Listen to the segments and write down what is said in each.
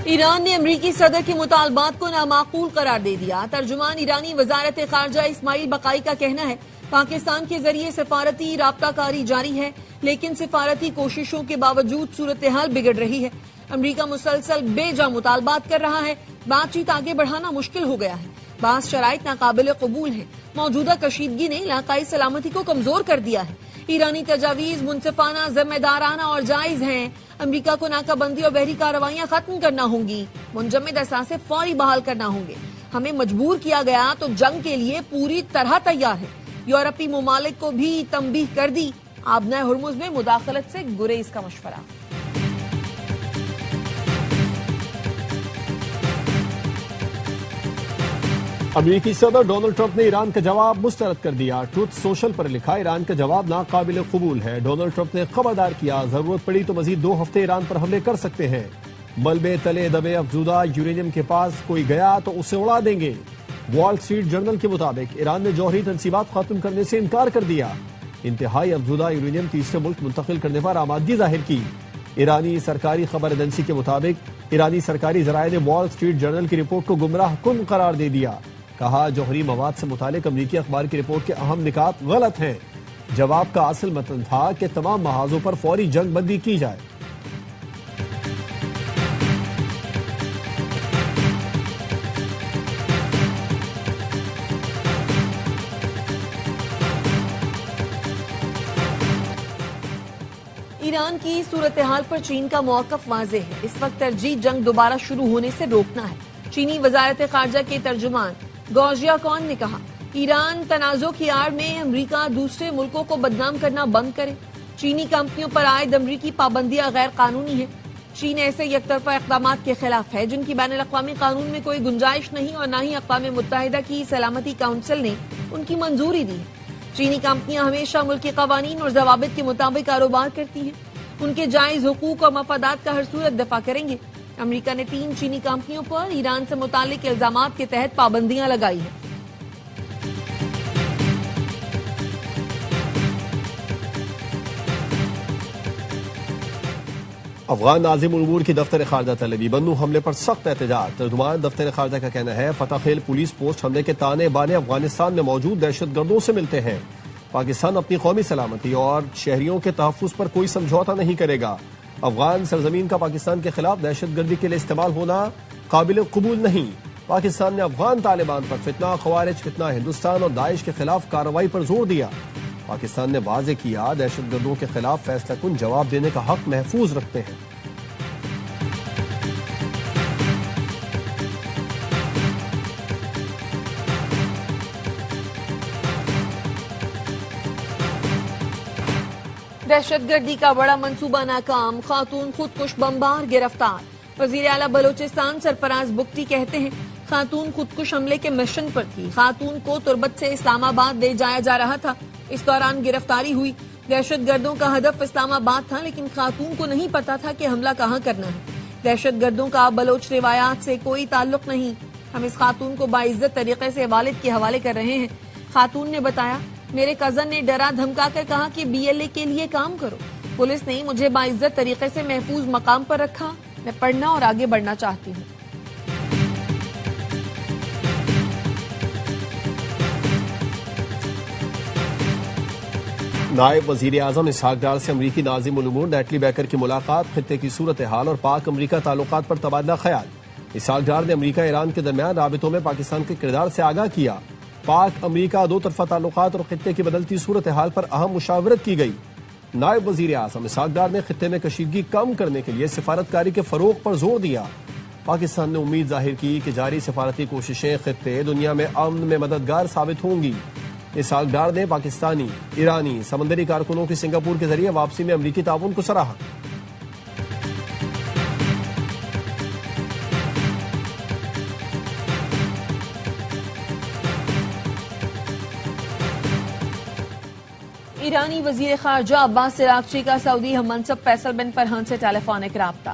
ایران نے امریکی صدر کے مطالبات کو نامعقول قرار دے دیا۔ ترجمان ایرانی وزارت خارجہ اسماعیل بقائی کا کہنا ہے پاکستان کے ذریعے سفارتی رابطہ کاری جاری ہے، لیکن سفارتی کوششوں کے باوجود صورتحال بگڑ رہی ہے۔ امریکہ مسلسل بے جا مطالبات کر رہا ہے، بات چیت آگے بڑھانا مشکل ہو گیا ہے، بعض شرائط ناقابل قبول ہیں، موجودہ کشیدگی نے علاقائی سلامتی کو کمزور کر دیا ہے۔ ایرانی تجاویز منصفانہ، ذمہ دارانہ اور جائز ہیں۔ امریکہ کو ناکہ بندی اور بحری کارروائیاں ختم کرنا ہوں گی، منجمد اثاثے فوری بحال کرنا ہوں گے۔ ہمیں مجبور کیا گیا تو جنگ کے لیے پوری طرح تیار ہے۔ یورپی ممالک کو بھی تنبیہ کر دی، آبنۂ ہرمز میں مداخلت سے گریز کا مشورہ۔ امریکی صدر ڈونلڈ ٹرمپ نے ایران کا جواب مسترد کر دیا۔ ٹروتھ سوشل پر لکھا ایران کا جواب ناقابل قبول ہے۔ ڈونلڈ ٹرمپ نے خبردار کیا ضرورت پڑی تو مزید 2 ہفتے ایران پر حملے کر سکتے ہیں۔ ملبے تلے دبے افزودہ یورینیم کے پاس کوئی گیا تو اسے اڑا دیں گے۔ وال اسٹریٹ جرنل کے مطابق ایران نے جوہری تنصیبات ختم کرنے سے انکار کر دیا۔ انتہائی افزودہ یورینیم تیسرے ملک منتقل کرنے پر آمادگی ظاہر کی۔ ایرانی سرکاری خبر ایجنسی کے مطابق ایرانی سرکاری ذرائع نے وال اسٹریٹ جرنل کی رپورٹ کو گمراہ کن قرار دے دیا۔ کہا جوہری مواد سے متعلق امریکی اخبار کی رپورٹ کے اہم نکات غلط ہیں۔ جواب کا اصل متن تھا کہ تمام محاذوں پر فوری جنگ بندی کی جائے۔ ایران کی صورتحال پر چین کا موقف واضح ہے، اس وقت ترجیح جنگ دوبارہ شروع ہونے سے روکنا ہے۔ چینی وزارت خارجہ کے ترجمان گو جیاکون نے کہا ایران تنازع کی آڑ میں امریکہ دوسرے ملکوں کو بدنام کرنا بند کرے۔ چینی کمپنیوں پر عائد امریکی پابندیاں غیر قانونی ہیں۔ چین ایسے یک طرفہ اقدامات کے خلاف ہے جن کی بین الاقوامی قانون میں کوئی گنجائش نہیں اور نہ ہی اقوام متحدہ کی سلامتی کونسل نے ان کی منظوری دی ہے۔ چینی کمپنیاں ہمیشہ ملکی قوانین اور ضوابط کے مطابق کاروبار کرتی ہیں، ان کے جائز حقوق اور مفادات کا ہر صورت دفاع کریں گے۔ امریکہ نے 3 چینی کمپنیوں پر ایران سے متعلق الزامات کے تحت پابندیاں لگائی ہیں۔ افغان ناظم الامور کی دفتر خارجہ طلبی، بنو حملے پر سخت احتجاج۔ ترجمان دفتر خارجہ کا کہنا ہے فتح خیل پولیس پوسٹ حملے کے تانے بانے افغانستان میں موجود دہشت گردوں سے ملتے ہیں۔ پاکستان اپنی قومی سلامتی اور شہریوں کے تحفظ پر کوئی سمجھوتا نہیں کرے گا۔ افغان سرزمین کا پاکستان کے خلاف دہشت گردی کے لیے استعمال ہونا قابل قبول نہیں۔ پاکستان نے افغان طالبان پر فتنہ، خوارج فتنہ، ہندوستان اور داعش کے خلاف کارروائی پر زور دیا۔ پاکستان نے واضح کیا دہشت گردوں کے خلاف فیصلہ کن جواب دینے کا حق محفوظ رکھتے ہیں۔ دہشت گردی کا بڑا منصوبہ ناکام، خاتون خودکش بمبار گرفتار۔ وزیر اعلیٰ بلوچستان سرفراز بگٹی کہتے ہیں خاتون خودکش حملے کے مشن پر تھی، خاتون کو تربت سے اسلام آباد لے جایا جا رہا تھا، اس دوران گرفتاری ہوئی۔ دہشت گردوں کا ہدف اسلام آباد تھا لیکن خاتون کو نہیں پتا تھا کہ حملہ کہاں کرنا ہے۔ دہشت گردوں کا بلوچ روایات سے کوئی تعلق نہیں، ہم اس خاتون کو باعزت طریقے سے والد کے حوالے کر رہے ہیں۔ خاتون نے بتایا میرے کزن نے ڈرا دھمکا کر کہا کہ BLA کے لیے کام کرو، پولیس نے مجھے باعزت طریقے سے محفوظ مقام پر رکھا، میں پڑھنا اور آگے بڑھنا چاہتی ہوں۔ نائب وزیر اعظم اسحاق ڈار سے امریکی ناظم الامور نیٹلی بیکر کی ملاقات، خطے کی صورتحال اور پاک امریکہ تعلقات پر تبادلہ خیال۔ اسحاق ڈار نے امریکہ ایران کے درمیان رابطوں میں پاکستان کے کردار سے آگاہ کیا۔ پاک امریکہ 2 طرفہ تعلقات اور خطے کی بدلتی صورتحال پر اہم مشاورت کی گئی۔ نائب وزیر اعظم اسحاق ڈار نے خطے میں کشیدگی کم کرنے کے لیے سفارتکاری کے فروغ پر زور دیا۔ پاکستان نے امید ظاہر کی کہ جاری سفارتی کوششیں خطے دنیا میں امن میں مددگار ثابت ہوں گی۔ اسحاق ڈار نے پاکستانی، ایرانی، سمندری کارکنوں کی سنگاپور کے ذریعے واپسی میں امریکی تعاون کو سراہا۔ ایرانی وزیر خارجہ عباس عراقچی کا سعودی ہم منصب فیصل بن فرحان سے ٹیلی فونک رابطہ،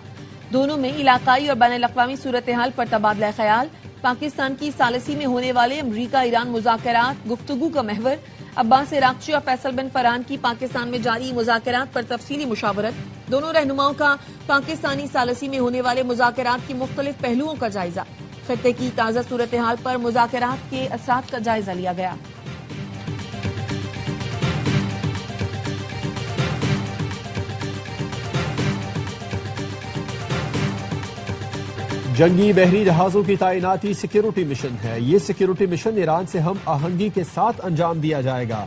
دونوں میں علاقائی اور بین الاقوامی صورتحال پر تبادلہ خیال۔ پاکستان کی ثالثی میں ہونے والے امریکہ ایران مذاکرات گفتگو کا محور۔ عباس عراقچی اور فیصل بن فرحان کی پاکستان میں جاری مذاکرات پر تفصیلی مشاورت۔ دونوں رہنماؤں کا پاکستانی ثالثی میں ہونے والے مذاکرات کے مختلف پہلوؤں کا جائزہ، خطے کی تازہ صورتحال پر مذاکرات کے اثرات کا جائزہ لیا گیا۔ جنگی بحری جہازوں کی تعیناتی سیکیورٹی مشن ہے۔ یہ سیکیورٹی مشن ایران سے ہم آہنگی کے ساتھ انجام دیا جائے گا۔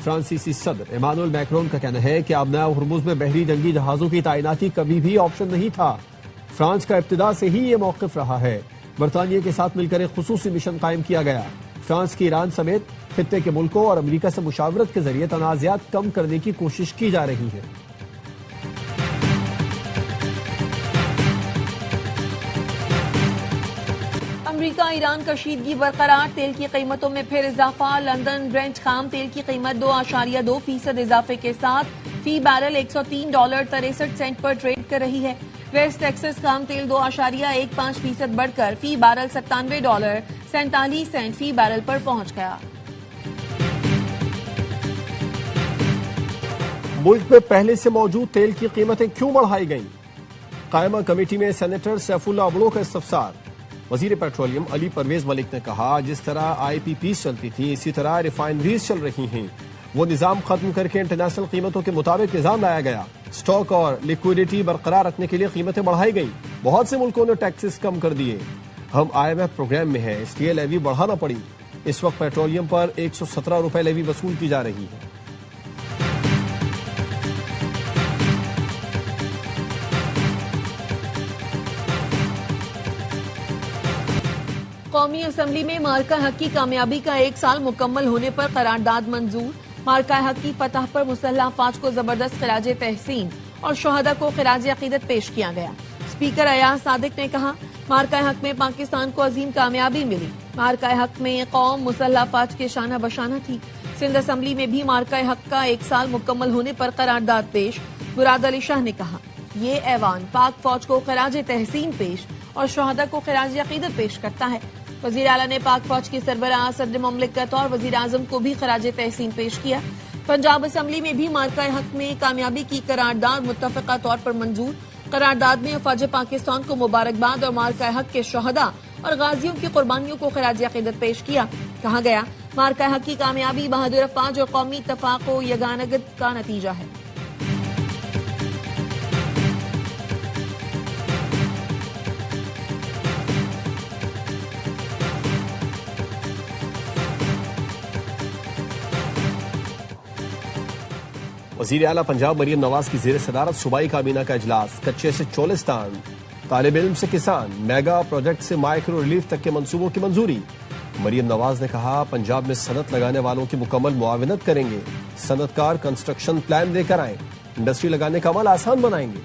فرانسیسی صدر ایمانوئل میکرون کا کہنا ہے کہ آبناء ہرمز میں بحری جنگی جہازوں کی تعیناتی کبھی بھی آپشن نہیں تھا۔ فرانس کا ابتدا سے ہی یہ موقف رہا ہے۔ برطانیہ کے ساتھ مل کر ایک خصوصی مشن قائم کیا گیا۔ فرانس کی ایران سمیت خطے کے ملکوں اور امریکہ سے مشاورت کے ذریعے تنازعات کم کرنے کی کوشش کی جا رہی ہے۔ امریکہ ایران کشیدگی برقرار، تیل کی قیمتوں میں پھر اضافہ۔ لندن برنٹ خام تیل کی قیمت 2.2% اضافے کے ساتھ فی بیرل $103.63 پر ٹریڈ کر رہی ہے۔ ویسٹ ٹیکسس خام تیل 2.15% بڑھ کر فی بیرل $97.47 فی بیرل پر پہنچ گیا۔ ملک میں پہلے سے موجود تیل کی قیمتیں کیوں بڑھائی گئیں؟ قائمہ کمیٹی میں سینیٹر سیف اللہ بڑو کا استفسار۔ وزیر پیٹرولیم علی پرویز ملک نے کہا، جس طرح آئی پی پیز چلتی تھی اسی طرح ریفائنریز چل رہی ہیں، وہ نظام ختم کر کے انٹرنیشنل قیمتوں کے مطابق نظام لایا گیا۔ سٹاک اور لیکوئڈیٹی برقرار رکھنے کے لیے قیمتیں بڑھائی گئیں۔ بہت سے ملکوں نے ٹیکسز کم کر دیے۔ ہم IMF پروگرام میں ہیں، اس لیے لیوی بڑھانا پڑی۔ اس وقت پیٹرولیم پر $117 لیوی وصول کی جا رہی ہے۔ قومی اسمبلی میں مارکہ حق کی کامیابی کا 1 سال مکمل ہونے پر قرارداد منظور۔ مارکہ حق کی فتح پر مسلح افواج کو زبردست خراج تحسین اور شہداء کو خراج عقیدت پیش کیا گیا۔ اسپیکر ایاز صادق نے کہا، مارکہ حق میں پاکستان کو عظیم کامیابی ملی۔ مارکہ حق میں قوم مسلح افواج کے شانہ بشانہ تھی۔ سندھ اسمبلی میں بھی مارکہ حق کا 1 سال مکمل ہونے پر قرارداد پیش۔ مراد علی شاہ نے کہا، یہ ایوان پاک فوج کو خراج تحسین پیش اور شہداء کو خراج عقیدت پیش کرتا ہے۔ وزیر اعلیٰ نے پاک فوج کی سربراہ، صدر مملکت اور وزیر اعظم کو بھی خراج تحسین پیش کیا۔ پنجاب اسمبلی میں بھی مارکہ حق میں کامیابی کی قرارداد متفقہ طور پر منظور۔ قرارداد میں افواج پاکستان کو مبارکباد اور مارکہ حق کے شہداء اور غازیوں کی قربانیوں کو خراج عقیدت پیش کیا۔ کہا گیا، مارکہ حق کی کامیابی بہادر افواج اور قومی اتفاق و یگانگت کا نتیجہ ہے۔ وزیر اعلیٰ پنجاب مریم نواز کی زیر صدارت صوبائی کابینہ کا اجلاس۔ کچے سے چولستان، طالب علم سے کسان، میگا پروجیکٹ سے مائکرو ریلیف تک کے منصوبوں کی منظوری۔ مریم نواز نے کہا، پنجاب میں صنعت لگانے والوں کی مکمل معاونت کریں گے۔ صنعت کار کنسٹرکشن پلان لے کر آئیں، انڈسٹری لگانے کا عمل آسان بنائیں گے۔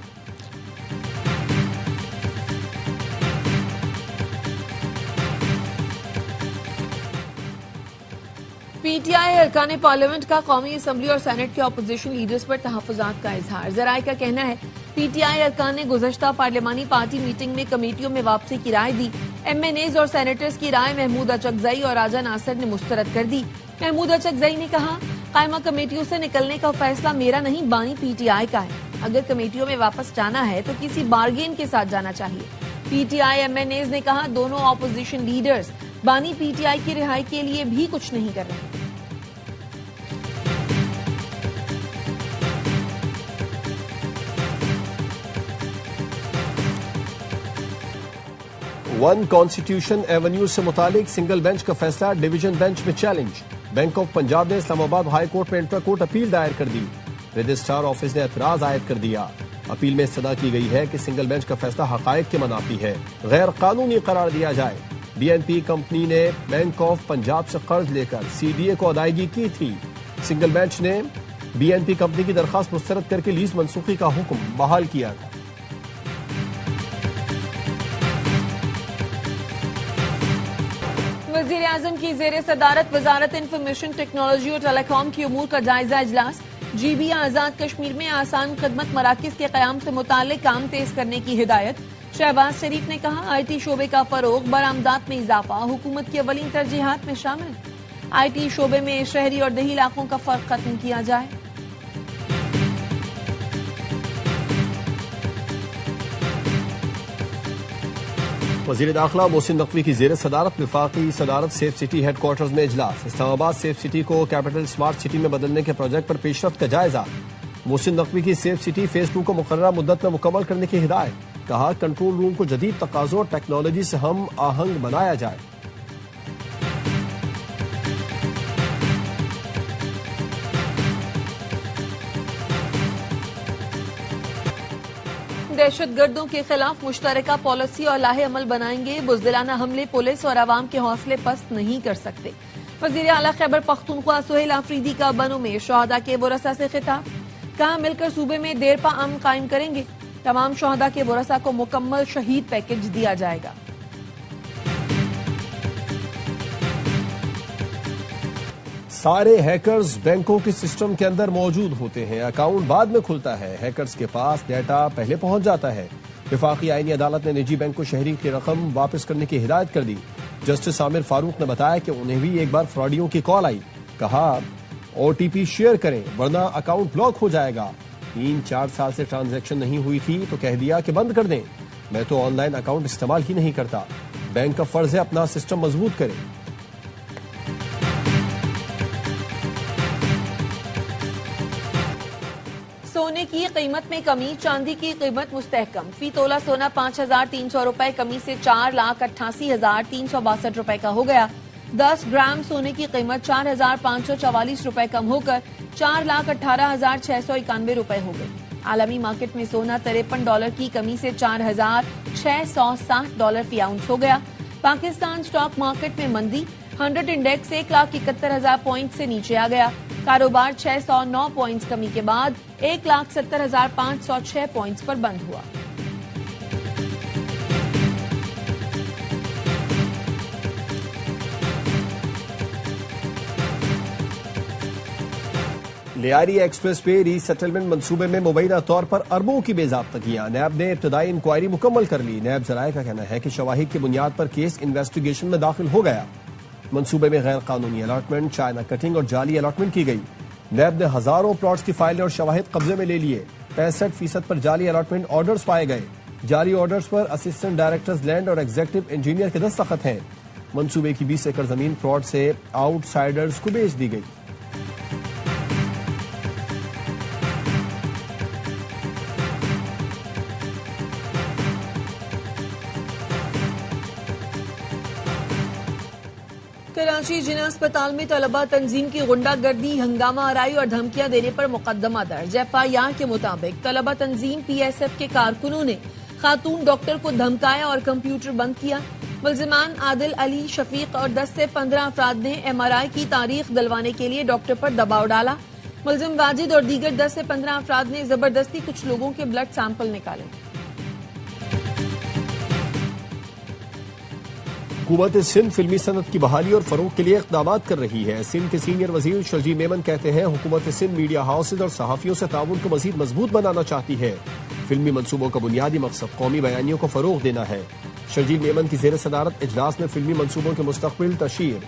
پی ٹی آئی ارکان پارلیمنٹ کا قومی اسمبلی اور سینٹ کے اپوزیشن لیڈرز پر تحفظات کا اظہار۔ ذرائع کا کہنا ہے، پی ٹی آئی ارکان نے گزشتہ پارلیمانی پارٹی میٹنگ میں کمیٹیوں میں واپسی کی رائے دی۔ ایم این ایز اور سینیٹرز کی رائے محمود اچکزئی اور راجہ ناصر نے مسترد کر دی۔ محمود اچکزئی نے کہا، قائمہ کمیٹیوں سے نکلنے کا فیصلہ میرا نہیں، بانی پی ٹی آئی کا ہے۔ اگر کمیٹیوں میں واپس جانا ہے تو کسی بارگین کے ساتھ جانا چاہیے۔ P T I M N As نے کہا، دونوں اپوزیشن لیڈرز بانی پی ٹی آئی کی رہائی کے لیے بھی کچھ نہیں کر رہے۔ ون کانسٹیٹیوشن ایونیو سے متعلق سنگل بینچ کا فیصلہ ڈویژن بینچ میں چیلنج۔ بینک آف پنجاب نے اسلام آباد ہائی کورٹ میں انٹرا کورٹ اپیل دائر کر دی۔ رجسٹرار آفس نے اعتراض عائد کر دیا۔ اپیل میں استدعا کی گئی ہے کہ سنگل بینچ کا فیصلہ حقائق کے منافی ہے، غیر قانونی قرار دیا جائے۔ بی این پی کمپنی نے بینک آف پنجاب سے قرض لے کر سی ڈی اے کو ادائیگی کی تھی۔ سنگل بینچ نے بی این پی کمپنی کی درخواست مسترد کر کے لیز منسوخی کا حکم بحال کیا تھا۔ وزیر اعظم کی زیر صدارت وزارت انفارمیشن ٹیکنالوجی اور ٹیلی کام کی امور کا جائزہ اجلاس۔ جی بی آزاد کشمیر میں آسان خدمت مراکز کے قیام سے متعلق کام تیز کرنے کی ہدایت۔ شہباز شریف نے کہا، آئی ٹی شعبے کا فروغ، برآمدات میں اضافہ حکومت کی اولین ترجیحات میں شامل۔ آئی ٹی شعبے میں شہری اور دیہی علاقوں کا فرق ختم کیا جائے۔ وزیر داخلہ محسن نقوی کی زیر صدارت وفاقی صدارت سیف سٹی ہیڈ کوارٹرز میں اجلاس، اسلام آباد سیف سٹی کو کیپٹل اسمارٹ سٹی میں بدلنے کے پروجیکٹ پر پیش رفت کا جائزہ۔ محسن نقوی کی سیف سٹی فیز 2 کو مقررہ مدت میں مکمل کرنے کی ہدایت، کہا کنٹرول روم کو جدید تقاضوں اور ٹیکنالوجی سے ہم آہنگ بنایا جائے۔ دہشت گردوں کے خلاف مشترکہ پالیسی اور لاہ عمل بنائیں گے، بزدلانہ حملے پولیس اور عوام کے حوصلے پست نہیں کر سکتے۔ وزیر اعلیٰ خیبر پختونخوا سہیل آفریدی کا بنوں میں شہداء کے ورثاء سے خطاب، کہا مل کر صوبے میں دیر پا امن قائم کریں گے، تمام شہداء کے ورثاء کو مکمل شہید پیکج دیا جائے گا۔ سارے ہیکرز بینکوں کے سسٹم کے اندر موجود ہوتے ہیں، اکاؤنٹ بعد میں کھلتا ہے، ہیکرز کے پاس ڈیٹا پہلے پہنچ جاتا ہے۔ وفاقی آئینی عدالت نے نجی بینک کو شہری کی رقم واپس کرنے کی ہدایت کر دی۔ جسٹس عامر فاروق نے بتایا کہ انہیں بھی ایک بار فراڈیوں کی کال آئی، کہا او ٹی پی شیئر کریں ورنہ اکاؤنٹ بلاک ہو جائے گا۔ 3-4 سال سے ٹرانزیکشن نہیں ہوئی تھی تو کہہ دیا کہ بند کر دیں، میں تو آن لائن اکاؤنٹ استعمال ہی نہیں کرتا۔ بینک کا فرض ہے اپنا سسٹم مضبوط کرے۔ سونے کی قیمت میں کمی، چاندی کی قیمت مستحکم، فی تولہ سونا 5,300 روپے کمی سے 4,88,362 روپے کا ہو گیا۔ 10 گرام سونے کی قیمت 4,544 روپے کم ہو کر 4,18,691 روپے ہو گئی۔ عالمی مارکیٹ میں سونا $53 کی کمی سے $4,660 فی اونس ہو گیا۔ پاکستان سٹاک مارکیٹ میں مندی، 100 انڈیکس 1,71,000 پوائنٹ سے نیچے آ گیا۔ کاروبار 609 پوائنٹس کمی کے بعد 1,70,506 پوائنٹس پر بند ہوا۔ لیاری ایکسپریس وے ری سیٹلمنٹ منصوبے میں مبینہ طور پر اربوں کی بے ضابطگیاں، نیب نے ابتدائی انکوائری مکمل کر لی۔ نیب ذرائع کا کہنا ہے کہ شواہد کی بنیاد پر کیس انویسٹیگیشن میں داخل ہو گیا۔ منصوبے میں غیر قانونی الاٹمنٹ، چائنا کٹنگ اور جعلی الاٹمنٹ کی گئی۔ نیب نے ہزاروں پلاٹس کی فائلیں اور شواہد قبضے میں لے لیے۔ 65% پر جعلی الاٹمنٹ آرڈرز پائے گئے۔ جعلی آرڈرز پر اسسٹنٹ ڈائریکٹرز لینڈ اور ایگزیکٹو انجینئر کے دستخط ہیں۔ منصوبے کی 20 ایکڑ زمین فراڈ سے آؤٹ سائڈرز کو بیچ دی گئی۔ کراچی جناح اسپتال میں طلبہ تنظیم کی غنڈہ گردی، ہنگامہ آرائی اور دھمکیاں دینے پر مقدمہ درج۔ ایف آئی آر کے مطابق طلبہ تنظیم پی ایس ایف کے کارکنوں نے خاتون ڈاکٹر کو دھمکایا اور کمپیوٹر بند کیا۔ ملزمان عادل علی، شفیق اور 10 سے 15 افراد نے ایم آر آئی کی تاریخ دلوانے کے لیے ڈاکٹر پر دباؤ ڈالا۔ ملزم واجد اور دیگر 10 سے 15 افراد نے زبردستی کچھ لوگوں کے بلڈ سیمپل نکالے۔ حکومت سندھ فلمی صنعت کی بحالی اور فروغ کے لیے اقدامات کر رہی ہے۔ سندھ کے سینئر وزیر شرجیل میمن کہتے ہیں حکومت سندھ میڈیا ہاؤسز اور صحافیوں سے تعاون کو مزید مضبوط بنانا چاہتی ہے۔ فلمی منصوبوں کا بنیادی مقصد قومی بیانیوں کو فروغ دینا ہے۔ شرجیل میمن کی زیر صدارت اجلاس میں فلمی منصوبوں کے مستقبل، تشہیر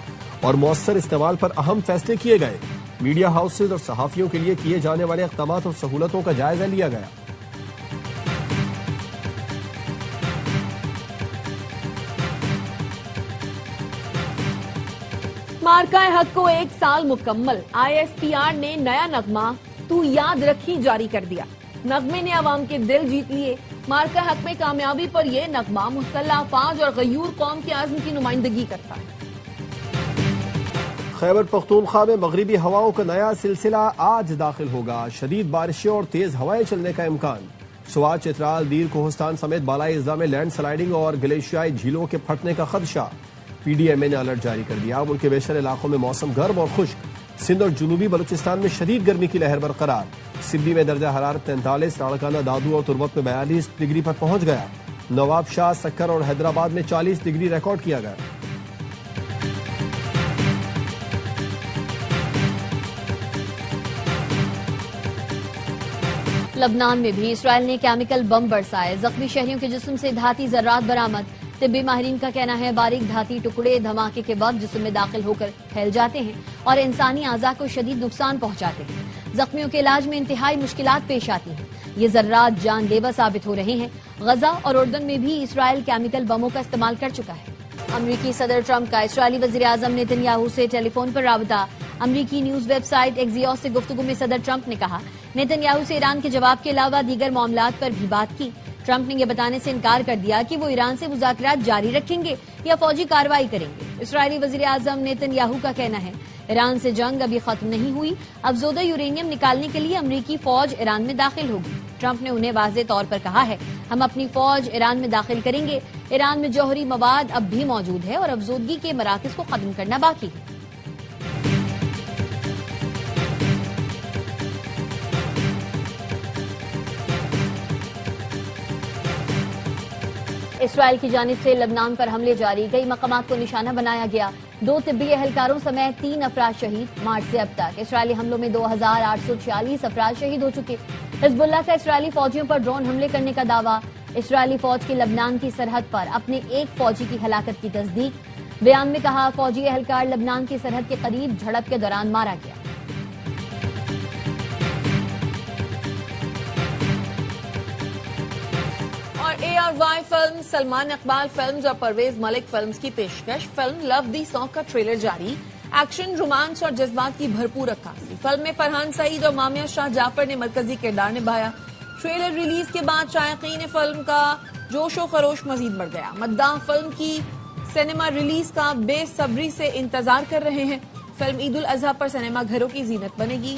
اور مؤثر استعمال پر اہم فیصلے کیے گئے۔ میڈیا ہاؤسز اور صحافیوں کے لیے کیے جانے والے اقدامات اور سہولتوں کا جائزہ لیا گیا۔ مارکہ حق کو 1 سال مکمل، آئی ایس پی آر نے نیا نغمہ تو یاد رکھی جاری کر دیا۔ نغمے نے عوام کے دل جیت لیے۔ مارکہ حق میں کامیابی پر یہ نغمہ مسلح افواج اور غیور قوم کے عزم کی نمائندگی کرتا ہے۔ خیبر پختونخوا میں مغربی ہواؤں کا نیا سلسلہ آج داخل ہوگا۔ شدید بارشیں اور تیز ہوائیں چلنے کا امکان۔ سوات، چترال، دیر کوہستان سمیت بالائی اضلاع میں لینڈ سلائیڈنگ اور گلیشیائی جھیلوں کے پھٹنے کا خدشہ۔ پی ڈی ایم اے نے الرٹ جاری کر دیا۔ ملک کے بیشتر علاقوں میں موسم گرم اور خشک۔ سندھ اور جنوبی بلوچستان میں شدید گرمی کی لہر برقرار۔ سندھی میں درجہ حرارت 43، لاڑکانہ، دادو اور تربت میں 42 ڈگری پر پہنچ گیا۔ نواب شاہ، سکر اور حیدرآباد میں 40 ڈگری ریکارڈ کیا گیا۔ لبنان میں بھی اسرائیل نے کیمیکل بم برسائے، زخمی شہریوں کے جسم سے دھاتی ذرات برآمد۔ طبی ماہرین کا کہنا ہے باریک دھاتی ٹکڑے دھماکے کے وقت جسم میں داخل ہو کر پھیل جاتے ہیں اور انسانی اعضاء کو شدید نقصان پہنچاتے ہیں۔ زخمیوں کے علاج میں انتہائی مشکلات پیش آتی ہیں۔ یہ ذرات جان لیوا ثابت ہو رہے ہیں۔ غزہ اور اردن میں بھی اسرائیل کیمیکل بموں کا استعمال کر چکا ہے۔ امریکی صدر ٹرمپ کا اسرائیلی وزیراعظم نیتن یاہو سے ٹیلی فون پر رابطہ۔ امریکی نیوز ویب سائٹ ایکزیوس سے گفتگو میں صدر ٹرمپ نے کہا نیتن یاہو سے ایران کے جواب کے علاوہ دیگر معاملات پر بھی بات کی۔ ٹرمپ نے یہ بتانے سے انکار کر دیا کہ وہ ایران سے مذاکرات جاری رکھیں گے یا فوجی کارروائی کریں گے۔ اسرائیلی وزیراعظم نیتن یاہو کا کہنا ہے ایران سے جنگ ابھی ختم نہیں ہوئی، افزودہ یورینیم نکالنے کے لیے امریکی فوج ایران میں داخل ہوگی۔ ٹرمپ نے انہیں واضح طور پر کہا ہے ہم اپنی فوج ایران میں داخل کریں گے۔ ایران میں جوہری مواد اب بھی موجود ہے اور افزودگی کے مراکز کو ختم کرنا باقی ہے۔ اسرائیل کی جانب سے لبنان پر حملے جاری، کئی مقامات کو نشانہ بنایا گیا، 2 طبی اہلکاروں سمیت 3 افراد شہید۔ مارچ سے اب تک اسرائیلی حملوں میں 2846 افراد شہید ہو چکے۔ حزب اللہ کا اسرائیلی فوجیوں پر ڈرون حملے کرنے کا دعویٰ، اسرائیلی فوج کی لبنان کی سرحد پر اپنے ایک فوجی کی ہلاکت کی تصدیق۔ بیان میں کہا فوجی اہلکار لبنان کی سرحد کے قریب جھڑپ کے دوران مارا گیا۔ اور ARY film, Salman Iqbal films اور پرویز ملک فلمز کی پیشکش فلم لو دی سانگ کا ٹریلر جاری، ایکشن، رومانس اور جذبات کی بھرپور عکاسی۔ فلم میں فرحان سعید اور مامیہ شاہ جعفر نے مرکزی کردار نبھایا۔ ٹریلر ریلیز کے بعد شائقین فلم کا جوش و خروش مزید بڑھ گیا۔ مداح فلم کی سینما ریلیز کا بے صبری سے انتظار کر رہے ہیں۔ فلم عید الاضحیٰ پر سینما گھروں کی زینت بنے گی۔